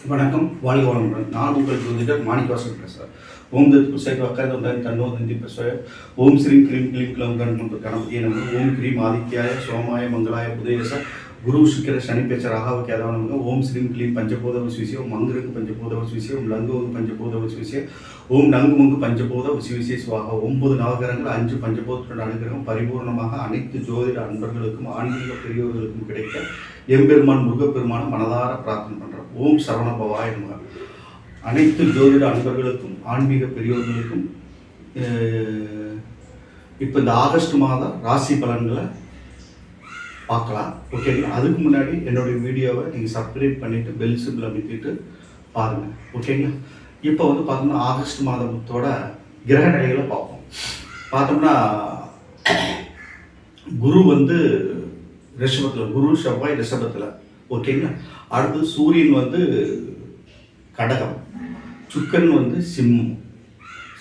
வணக்கம், வாழ்க வளமுடன். நான் உங்கள் ஜோதிடர் மாணிக்கவாசன் பேசுகிறேன். ஓம் தத் புசைட் வக்கரதன் தன்னோ தந்தி பேசுவேன். ஓம் ஸ்ரீம் கிரீம் கிளீம் கிளம் கண்மந்த கணபதியை நம்ம ஓம் கிரீம் ஆதித்யாய சோமாய மங்களாய புதேச குரு சுக்கிர சனி பேச்ச ராகாவுக்கு கேதாவனமுங்க. ஓம் ஸ்ரீம் கிளீம் பஞ்சபோத விஸ்விசிய ஓம் மங்குருக்கு பஞ்சபோத விஸ்விசிய ஓம் லங்குவுக்கு பஞ்சபோத விஸ்விசிய ஓம் நங்கு மங்கு பஞ்சபோத விஸ்விசிய சுவாக. 9 நவகிரகங்கள் 5 பஞ்சபோதத்தோட அனுகிரகம் பரிபூர்ணமாக அனைத்து ஜோதிட அன்பர்களுக்கும் ஆன்மீக பெரியவர்களுக்கும் கிடைக்க எம்பெருமான் முருகப்பெருமான மனதார பிரார்த்தனை பண்ணுறோம். ஓம் சரவண பவாய நமக. அனைத்து ஜோதிட அன்பர்களுக்கும் ஆன்மீக பெரியவர்களுக்கும் இப்போ இந்த ஆகஸ்ட் மாதம் ராசி பலன்களை பார்க்கலாம். ஓகேங்களா? அதுக்கு முன்னாடி என்னுடைய வீடியோவை நீங்கள் சப்ஸ்கிரைப் பண்ணிவிட்டு பெல் சிம்பிள் அமைத்திட்டு பாருங்கள். ஓகேங்களா? இப்போ வந்து பார்த்தோம்னா ஆகஸ்ட் மாதத்தோட கிரக நிலைகளை பார்ப்போம். பார்த்தோம்னா குரு வந்து ரிஷபத்தில், குரு செவ்வாய் ரிஷபத்தில். ஓகேங்களா? அடுத்து சூரியன் வந்து கடகம், சுக்கரன் வந்து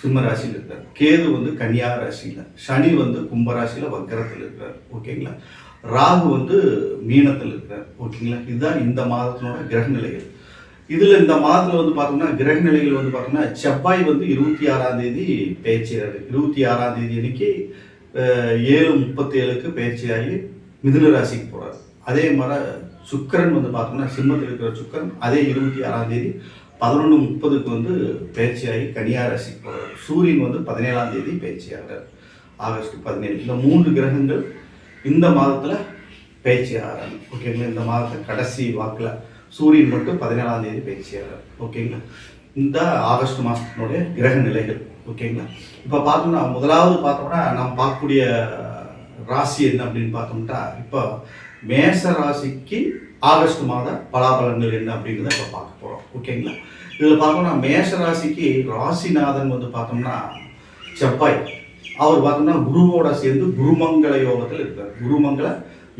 சிம்ம ராசியில் இருக்கார், கேது வந்து கன்னியா ராசியில், சனி வந்து கும்பராசியில் வக்கரத்தில் இருக்கிறார். ஓகேங்களா? ராகு வந்து மீனத்தில் இருக்கிறார். ஓகேங்களா? இதுதான் இந்த மாதத்தினோட கிரக நிலைகள். இதில் இந்த மாதத்தில் வந்து பார்த்தோம்னா கிரக நிலைகள் வந்து பார்த்தோம்னா செவ்வாய் வந்து 26ஆம் தேதி பயிற்சியாரு. 26ஆம் தேதி அன்னைக்கு 7:37க்கு பயிற்சியாகி மிதுன ராசிக்கு போகிறார். அதே மாதிரி சுக்கரன் வந்து பார்த்தோம்னா சிம்மத்தில் இருக்கிற சுக்கரன் அதே 26ஆம் தேதி 11:30க்கு வந்து பயிற்சியாகி கன்னியா ராசிக்கு போகிறார். சூரியன் வந்து 17ஆம் தேதி பயிற்சியாகிறார், ஆகஸ்ட் 17. இந்த 3 கிரகங்கள் இந்த மாதத்தில் பயிற்சி ஆகிறாங்க. ஓகேங்களா? இந்த மாதத்தை கடைசி வாக்கில் சூரியன் மட்டும் 17ஆம் தேதி பயிற்சியாகிறார். ஓகேங்களா? இந்த ஆகஸ்ட் மாதத்தினுடைய கிரக நிலைகள். ஓகேங்களா? இப்போ பார்த்தோம்னா முதலாவது பார்த்தோம்னா நாம் பார்க்கக்கூடிய ராசி என்ன அப்படின்னு பார்த்தோம்னா இப்போ மேச ராசிக்கு ஆகஸ்ட் மாத பலாபலன்கள் என்ன அப்படிங்கிறத இப்போ பார்க்க போகிறோம். ஓகேங்களா? இதில் பார்த்தோம்னா மேச ராசிக்கு ராசிநாதன் வந்து பார்த்தோம்னா செவ்வாய். அவர் பார்த்தோம்னா குருவோட சேர்ந்து குருமங்கள யோகத்தில் இருக்கார், குருமங்கள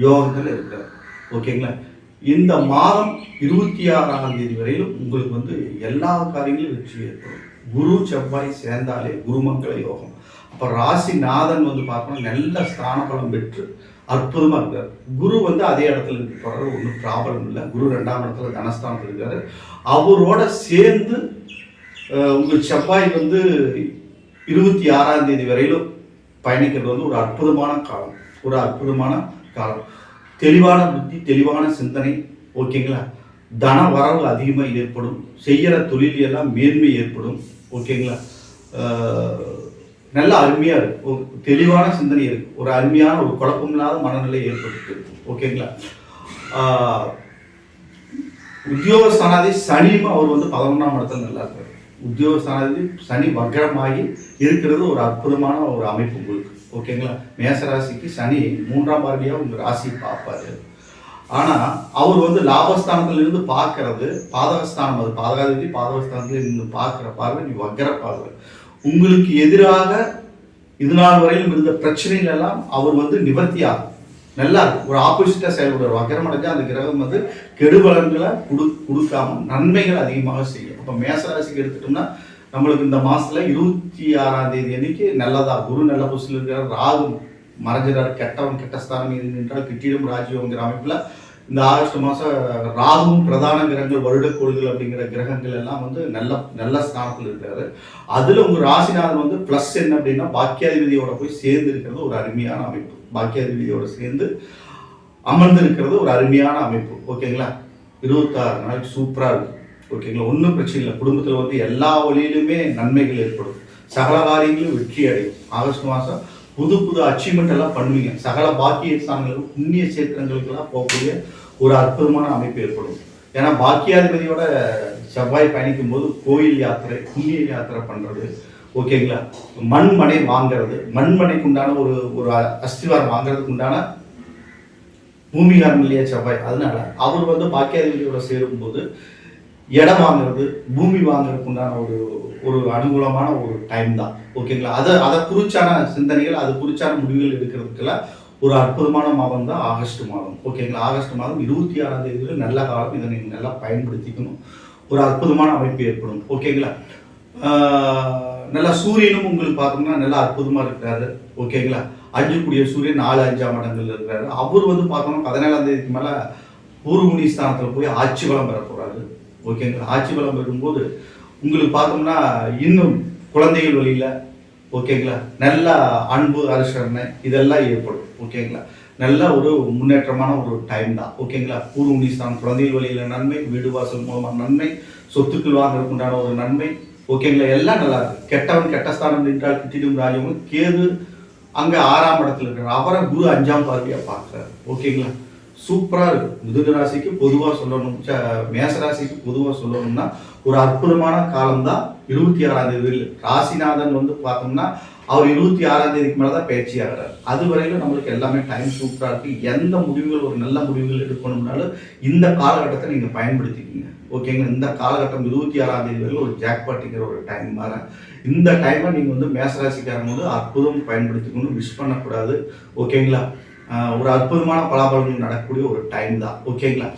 யோகத்தில் இருக்கார். ஓகேங்களா? இந்த மாதம் 26ஆம் தேதி வரையிலும் உங்களுக்கு வந்து எல்லா காரியங்களும் வெற்றி ஏற்படும். குரு செவ்வாய் சேர்ந்தாலே குருமங்கள யோகம். அப்போ ராசிநாதன் வந்து பார்த்தோம்னா நல்ல ஸ்தான பலம் பெற்று அற்புதமாக இருக்கார். குரு வந்து அதே இடத்துல இருக்கிற ஒன்றும் ப்ராப்ளம் இல்லை. குரு 2ஆம் இடத்துல தனஸ்தானத்தில் இருக்காரு. அவரோட சேர்ந்து உங்கள் செவ்வாய் வந்து 26ஆம் தேதி வரையிலும் பயணிக்கிறது வந்து ஒரு அற்புதமான காலம், ஒரு அற்புதமான காலம். தெளிவான புத்தி, தெளிவான சிந்தனை. ஓகேங்களா? தன வரவு அதிகமாக ஏற்படும், செய்கிற தொழில் எல்லாம் மேன்மை ஏற்படும். ஓகேங்களா? நல்ல அருமையாக இருக்குது, ஒரு தெளிவான சிந்தனை இருக்குது, ஒரு அருமையான ஒரு குழப்பமில்லாத மனநிலை ஏற்பட்டு. ஓகேங்களா? உத்தியோகஸ்தானாதி சனியும் அவர் வந்து 11ஆம் இடத்துல நல்லா இருக்கார். உத்தியோகஸ்தானாதி சனி வக்ரமாகி இருக்கிறது ஒரு அற்புதமான ஒரு அமைப்பு உங்களுக்கு. ஓகேங்களா? மேசராசிக்கு சனி 3ஆம் பார்வையாக உங்கள் ராசியை பார்ப்பாரு. ஆனால் அவர் வந்து லாபஸ்தானத்திலிருந்து பார்க்கறது பாதகஸ்தானம், அது பாதகாதிபதி பாதகஸ்தானத்தில் இருந்து பார்க்குற பார்வை நீ வக்ர பார்வை. உங்களுக்கு எதிராக இது நாள் வரையிலும் இருந்த பிரச்சனைகள் எல்லாம் அவர் வந்து நிவர்த்தி ஆகும். நல்லா இருக்கும், ஒரு ஆப்போசிட்டாக செயல்படுவார். வக்ரம் அடைஞ்சால் அந்த கிரகம் வந்து கெடுபலன்களை கொடுக்காம நன்மைகள் அதிகமாக செய்யும். இப்போ மேசராசிக்கு எடுத்துட்டோம்னா நம்மளுக்கு இந்த மாதத்தில் 26ஆம் தேதி அன்னைக்கு நல்லதா, குரு நல்ல பொசிஷனில் இருக்கிறார், ராகு மறைஞ்சிறார், கெட்டவன் கெட்டஸ்தானம் என்றால் கிட்டிடம் ராஜ்யங்கிற அமைப்பில் இந்த ஆகஸ்ட் மாதம் ராகுவும் பிரதான கிரகங்கள் வருடக்கோள்கள் அப்படிங்கிற கிரகங்கள் எல்லாம் வந்து நல்ல ஸ்தானத்தில் இருக்காரு. அதில் உங்கள் ராசிநாதன் வந்து ப்ளஸ் என்ன அப்படின்னா பாக்கியாதிபதியோட போய் சேர்ந்து இருக்கிறது ஒரு அருமையான அமைப்பு. பாக்கியாதிபதியோட சேர்ந்து அமர்ந்து இருக்கிறது ஒரு அருமையான அமைப்பு. ஓகேங்களா? 26 நாளைக்கு சூப்பராக இருக்குது. ஓகேங்களா? ஒன்றும் பிரச்சனை இல்லை. குடும்பத்தில் வந்து எல்லா வழியிலுமே நன்மைகள் ஏற்படும், சகல காரியங்களும் வெற்றி அடையும். ஆகஸ்ட் மாதம் புது அச்சீவ்மெண்ட் எல்லாம் பண்ணுவீங்க. சகல பாக்கிய ஸ்தானங்களுக்கு புண்ணிய சேத்திரங்களுக்கெல்லாம் போகக்கூடிய ஒரு அற்புதமான அமைப்பு ஏற்படும். ஏன்னா பாக்கியாதிபதியோட செவ்வாய் பயணிக்கும் போது கோயில் யாத்திரை, புண்ணிய யாத்திரை பண்ணுறது. ஓகேங்களா? மண்மனை வாங்கிறது, மண்மனைக்கு உண்டான ஒரு அஸ்திவாரம் வாங்கிறதுக்கு உண்டான பூமிகாரம் இல்லையா செவ்வாய். அதனால அவர் வந்து பாக்கியாதிபதியோட சேரும்போது இடம் வாங்குறது, பூமி வாங்குறதுக்கு உண்டான ஒரு அனுகூலமான ஒரு டைம் தான். ஓகேங்களா? அதை குறிச்சான சிந்தனைகள், அது குறிச்சான முடிவுகள் எடுக்கிறதுக்கெல்லாம் ஒரு அற்புதமான மாதம் தான் ஆகஸ்ட் மாதம். ஓகேங்களா? ஆகஸ்ட் மாதம் 26ஆம் தேதி நல்ல காலம். இதை நீங்கள் நல்லா பயன்படுத்திக்கணும். ஒரு அற்புதமான அமைப்பு ஏற்படும். ஓகேங்களா? நல்லா சூரியனும் உங்களுக்கு பார்த்தோம்னா நல்லா அற்புதமாக இருக்கிறாரு. ஓகேங்களா? 5 கூடிய சூரியன் 4, 5ஆம் இடங்கள்ல இருக்கிறாரு. அவர் வந்து பார்த்தோம்னா 17ஆம் தேதிக்கு மேலே பூர்வ ஸ்தானத்தில் போய் ஆட்சி பலம் பெற போகிறாரு. ஓகேங்களா. ஆட்சி பலம் பெறும்போது உங்களுக்கு பார்த்தோம்னா இன்னும் குழந்தைகள் வழியில் ஓகேங்களா நல்ல அன்பு அனுசரணை இதெல்லாம் ஏற்படும். ஓகேங்களா. நல்ல ஒரு முன்னேற்றமான ஒரு டைம் தான். ஓகேங்களா. பூர்வ புண்ணியஸ்தானம் குழந்தைகள் வழியில் நன்மை, வீடு வாசல் மூலமாக நன்மை, சொத்துக்கள் வாங்குறதுக்கு உண்டான ஒரு நன்மை. ஓகேங்களா. எல்லாம் நல்லா இருக்கு. கெட்டவன் கெட்ட ஸ்தானம் நின்றால் கிட்டிடும் ராஜவன் கேது அங்கே 6ஆம் இடத்துல இருக்கிறார். அவரை குரு 5ஆம் பார்வையாக பார்க்குறாரு. ஓகேங்களா. சூப்பராக இருக்கு. மிதுன ராசிக்கு பொதுவாக சொல்லணும், மேச ராசிக்கு பொதுவாக சொல்லணும்னா ஒரு அற்புதமான காலம் தான் 26ஆம் தேதி. ராசிநாதன் வந்து பார்த்தோம்னா அவர் 26ஆம் தேதிக்கு மேலே தான் பயிற்சி ஆகிறார். அது வரையிலும் நம்மளுக்கு எல்லாமே டைம் சூப்பராக இருக்குது. எந்த முடிவுகள் ஒரு நல்ல முடிவுகள் எடுக்கணும்னாலும் இந்த காலகட்டத்தை நீங்கள் பயன்படுத்திக்கிங்க. ஓகேங்களா. இந்த காலகட்டம் 26ஆம் தேதி வரைக்கும் ஒரு ஜாக்பாட்டிங்கிற ஒரு டைம் மாற இந்த டைமை நீங்கள் வந்து மேசராசிக்காரங்க வந்து அற்புதம் பயன்படுத்திக்கணும், மிஸ் பண்ணக்கூடாது. ஓகேங்களா. ஒரு அற்புதமான பலாபலங்கள் நடக்கக்கூடிய ஒரு டைம் தான். ஓகேங்களா.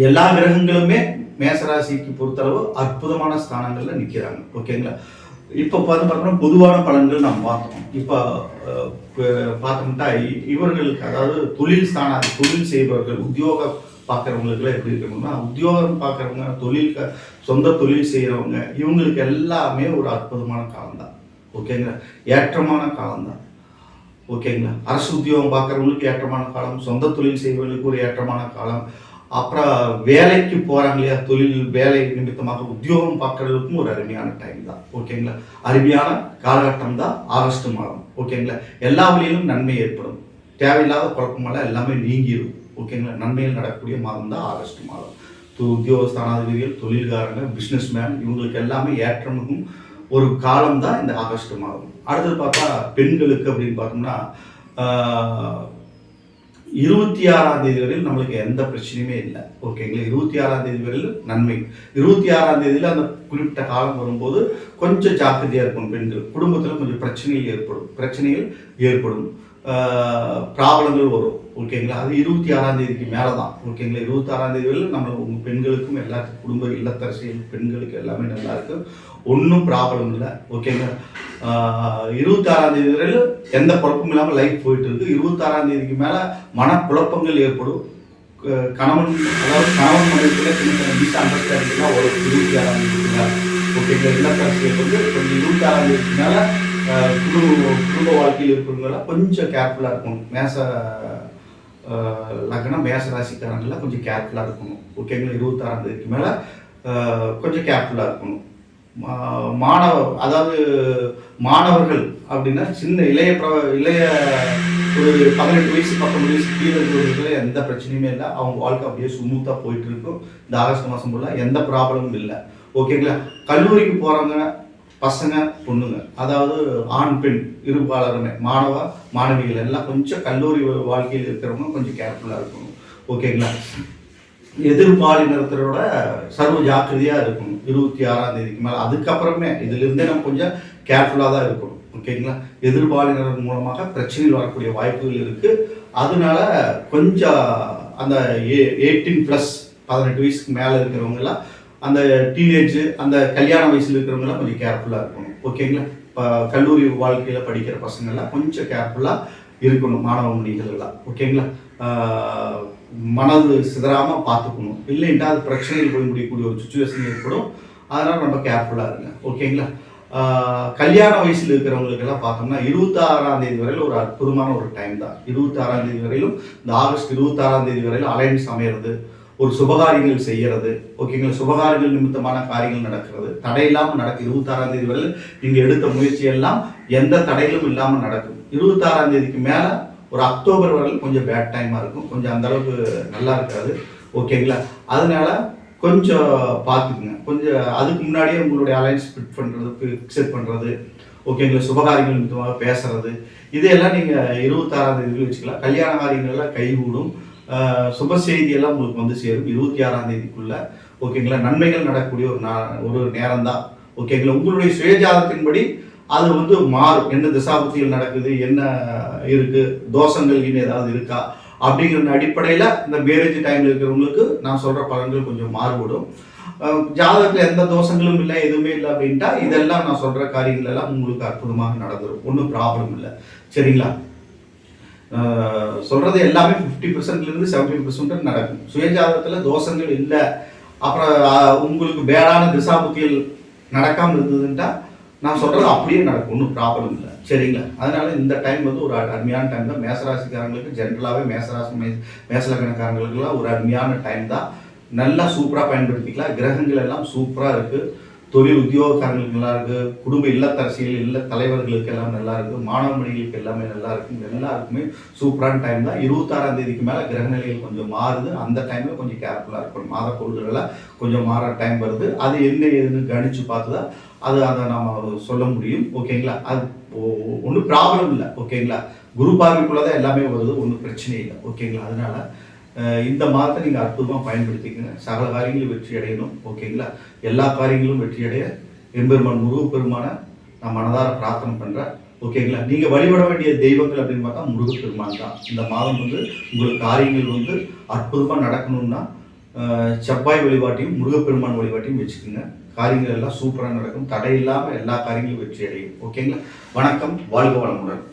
எல்லா கிரகங்களுமே மேசராசிக்கு பொறுத்தளவு அற்புதமான ஸ்தானங்கள்ல நிற்கிறாங்க. ஓகேங்களா. இப்போ பார்த்தோம்னா பொதுவான பலன்கள் நம்ம பார்த்தோம். இப்போ பார்த்தோம்னா இவர்களுக்கு அதாவது தொழில் ஸ்தானம், தொழில் செய்பவர்கள், உத்தியோகம் பார்க்குறவங்களுக்குலாம் எப்படி இருக்கணும்னா உத்தியோகம் பார்க்குறவங்க, சொந்த தொழில் செய்கிறவங்க இவங்களுக்கு எல்லாமே ஒரு அற்புதமான காலம் தான். ஓகேங்களா. ஏற்றமான காலம் தான். ஓகேங்களா. அரசு உத்தியோகம் பார்க்குறவங்களுக்கு ஏற்றமான காலம், சொந்த தொழில் செய்வர்களுக்கு ஒரு ஏற்றமான காலம், அப்புறம் வேலைக்கு போகிறாங்க இல்லையா, தொழில் வேலை நிமித்தமாக உத்தியோகம் பார்க்குறதுக்கும் ஒரு அருமையான டைம் தான். ஓகேங்களா. அருமையான காலகட்டம் தான் ஆகஸ்ட் மாதம். ஓகேங்களா. எல்லா வழியிலும் நன்மை ஏற்படும். தேவையில்லாத குழப்பமெல்லாம் எல்லாமே நீங்கிடும். ஓகேங்களா. நன்மையில் நடக்கக்கூடிய மாதம் தான் ஆகஸ்ட் மாதம். உத்தியோகஸ்தானாதிபதிகள், தொழில்காரங்க, பிஸ்னஸ் மேன் இவங்களுக்கு எல்லாமே ஏற்றமும் ஒரு காலம் தான் இந்த ஆகஸ்ட் மாதம். அடுத்தது பார்த்தா பெண்களுக்கு அப்படின்னு பார்த்தோம்னா 26ஆம் தேதி வரையில் நம்மளுக்கு எந்த பிரச்சனையுமே இல்லை. ஓகேங்களா. 26ஆம் தேதி வரையில் நன்மை. 26ஆம் தேதியில் அந்த குறிப்பிட்ட காலம் வரும்போது கொஞ்சம் ஜாக்கிரதையாக இருக்கணும். பெண்கள் குடும்பத்தில் கொஞ்சம் பிரச்சனைகள் ஏற்படும், ப்ராப்ளங்கள் வரும். ஓகேங்களா. அது 26ஆம் தேதிக்கு மேலே தான். ஓகேங்களா. 26ஆம் தேதி வரையில் நம்ம உங்கள் பெண்களுக்கும் எல்லாத்துக்கும் குடும்ப இல்லத்தரசிகள் பெண்களுக்கு எல்லாமே நல்லா இருக்கு, ஒன்றும் ப்ராப்ளம் இல்லை. ஓகேங்களா. 26ஆம் தேதி வரையில் எந்த குழப்பமும் இல்லாமல் லைஃப் போயிட்டு இருக்கு. 26ஆம் தேதிக்கு மேலே மனக்குழப்பங்கள் ஏற்படும். கணவன் மனைவிக்குள்ள சின்ன சின்ன மிஸ் அண்டர்ஸ்டாண்டிங்லாம் ஒரு 26ஆம் தேதிக்கு மேலே. ஓகேங்களா. இல்லத்தரசிகள் வந்து கொஞ்சம் 26ஆம் தேதிக்கு மேலே குடும்ப வாழ்க்கையில் இருக்கிறவங்களாம் கொஞ்சம் கேர்ஃபுல்லாக இருக்கணும். லக்னம் மேச ராசிக்காரங்களாம் கொஞ்சம் கேர்ஃபுல்லாக இருக்கணும். ஓகேங்களா. 26ஆம் தேதிக்கு மேலே கொஞ்சம் கேர்ஃபுல்லாக இருக்கணும். மாணவர்கள் அப்படின்னா சின்ன இளைய ஒரு 18 வயசு 19 வயசு கீழே இருக்கிறவங்கள எந்த பிரச்சனையுமே இல்லை. அவங்க வாழ்க்கை அப்படியே ஸ்மூத்தாக போயிட்டு இருக்கும். இந்த ஆகஸ்ட் மாதம் போல எந்த ப்ராப்ளமும் இல்லை. ஓகேங்களா. கல்லூரிக்கு போகிறவங்க பசங்க பொண்ணுங்க, அதாவது ஆண் பெண் இருபாலருமே, மாணவிகள் எல்லாம் கொஞ்சம் கல்லூரி வாழ்க்கையில் இருக்கிறவங்க கொஞ்சம் கேர்ஃபுல்லாக இருக்கணும். ஓகேங்களா. எதிர்பாலினத்தரோட சர்வ ஜாக்கிரதையாக இருக்கணும் 26ஆம் தேதிக்கு மேலே. அதுக்கப்புறமே இதிலிருந்தே நம்ம கொஞ்சம் கேர்ஃபுல்லாக தான் இருக்கணும். ஓகேங்களா. எதிர்பாலினர் மூலமாக பிரச்சனைகள் வரக்கூடிய வாய்ப்புகள் இருக்குது. அதனால கொஞ்சம் அந்த 18+ 18 வயசுக்கு மேலே இருக்கிறவங்கலாம், அந்த டீனேஜ், அந்த கல்யாண வயசில் இருக்கிறவங்கலாம் கொஞ்சம் கேர்ஃபுல்லாக இருக்கணும். ஓகேங்களா. இப்போ கல்லூரி வாழ்க்கையில் படிக்கிற பசங்கள்லாம் கொஞ்சம் கேர்ஃபுல்லாக இருக்கணும். மாணவ மணிகள் எல்லாம் ஓகேங்களா. மனது சிதறாமல் பார்த்துக்கணும். இல்லைன்ட்டா அது பிரச்சனைகள் போய் முடியக்கூடிய ஒரு சுச்சுவேஷன் ஏற்படும். அதனால் ரொம்ப கேர்ஃபுல்லாக இருங்க. ஓகேங்களா. கல்யாண வயசில் இருக்கிறவங்களுக்கெல்லாம் பார்த்தோம்னா 26ஆம் தேதி வரையில் ஒரு அற்புதமான ஒரு டைம் தான். 26ஆம் தேதி வரையிலும் இந்த ஆகஸ்ட் 26ஆம் தேதி வரையிலும் அலைன்ஸ் அமையிறது, ஒரு சுபகாரியங்கள் செய்கிறது. ஓகேங்களா. சுபகாரியங்கள் நிமித்தமான காரியங்கள் நடக்கிறது, தடையில்லாமல் நடக்கும். 26ஆம் தேதி வரையில் நீங்கள் எடுத்த முயற்சியெல்லாம் எந்த தடைகளும் இல்லாமல் நடக்கும். 26ஆம் தேதிக்கு மேலே ஒரு அக்டோபர் வரையில் கொஞ்சம் பேட் டைமாக இருக்கும். கொஞ்சம் அந்த அளவுக்கு நல்லா இருக்காது. ஓகேங்களா. அதனால கொஞ்சம் பார்த்துக்குங்க. கொஞ்சம் அதுக்கு முன்னாடியே உங்களுடைய அலைன்ஸ் ஃபிக்ஸட் பண்ணுறது, ஓகேங்களா, சுபகாரியங்கள் நிமித்தமாக பேசுறது, இதையெல்லாம் நீங்கள் 26ஆம் தேதியில் வச்சுக்கலாம். கல்யாண காரியங்கள்லாம் கைகூடும். சுப செய்தியெல்லாம் உங்களுக்கு வந்து சேரும் 26ஆம் தேதிக்குள்ள. ஓகேங்களா. நன்மைகள் நடக்கக்கூடிய ஒரு நேரம் தான். ஓகேங்களா. உங்களுடைய சுயஜாதத்தின்படி அது வந்து மாறும். என்ன திசாபுத்திகள் நடக்குது, என்ன இருக்கு, தோஷங்கள் இன்னும் ஏதாவது இருக்கா அப்படிங்கிற அடிப்படையில் இந்த மேரேஜ் டைமில் இருக்கிறவங்களுக்கு நான் சொல்கிற பலன்கள் கொஞ்சம் மாறுபடும். ஜாதகத்தில் எந்த தோஷங்களும் இல்லை, எதுவுமே இல்லை அப்படின்ட்டா இதெல்லாம் நான் சொல்கிற காரியங்கள் எல்லாம் உங்களுக்கு அற்புதமாக நடந்துடும். ஒன்றும் ப்ராப்ளம் இல்லை. சரிங்களா. சொல்கிறது எல்லாமே 50%லேருந்து 70% நடக்கும். சுயஜாதகத்தில் தோஷங்கள் இல்லை அப்புறம் உங்களுக்கு பேடான திசாபுத்திகள் நடக்காமல் இருந்ததுன்ட்டா நான் சொல்கிறது அப்படியே நடக்கும், ஒன்றும் ப்ராப்ளம் இல்லை. சரிங்களா? அதனால இந்த டைம் வந்து ஒரு அருமையான டைம் தான். மேசராசிக்காரங்களுக்கு ஜென்ரலாகவே மேசலக்கணக்காரங்களுக்குலாம் ஒரு அருமையான டைம் தான். நல்லா சூப்பராக பயன்படுத்திக்கலாம். கிரகங்கள் எல்லாம் சூப்பராக இருக்குது. தொழில் உத்தியோகக்காரங்களுக்கு நல்லா இருக்குது. குடும்ப இல்லத்தரசிகள் இல்ல தலைவர்களுக்கு எல்லாம் நல்லா இருக்குது. மாணவ மணிகளுக்கு எல்லாமே நல்லா இருக்குது. எல்லாருக்குமே சூப்பரான டைம் தான். 26ஆம் தேதிக்கு மேலே கிரகநிலைகள் கொஞ்சம் மாறுது. அந்த டைமில் கொஞ்சம் கேர்ஃபுல்லாக இருக்கணும். மாத பொருள்களெல்லாம் கொஞ்சம் மாற டைம் வருது. அது என்ன ஏதுன்னு கணிச்சு பார்த்து தான் அதை நம்ம சொல்ல முடியும். ஓகேங்களா? அது ஒன்றும் ப்ராப்ளம் இல்லை. ஓகேங்களா? குரு பார்வைக்குள்ளே தான் எல்லாமே வருது, ஒன்றும் பிரச்சனை இல்லை. ஓகேங்களா? அதனால இந்த மாதத்தை நீங்கள் அற்புதமாக பயன்படுத்திக்கங்க. சகல காரியங்களும் வெற்றி அடையணும். ஓகேங்களா? எல்லா காரியங்களும் வெற்றி அடைய எம்பெருமான் முருகப்பெருமான நான் மனதார பிரார்த்தனை பண்ணுறேன். ஓகேங்களா? நீங்கள் வழிபட வேண்டிய தெய்வங்கள் அப்படின்னு பார்த்தா முருகப்பெருமான் தான். இந்த மாதம் வந்து உங்களுக்கு காரியங்கள் வந்து அற்புதமாக நடக்கணும்னா செவ்வாய் வழிபாட்டையும் முருகப்பெருமான் வழிபாட்டையும் வச்சுக்கோங்க. காரியங்கள் எல்லாம் சூப்பராக நடக்கும். தடை இல்லாமல் எல்லா காரியங்களும் வெற்றி அடையும். ஓகேங்களா? வணக்கம். வாழ்க வளமுடன்.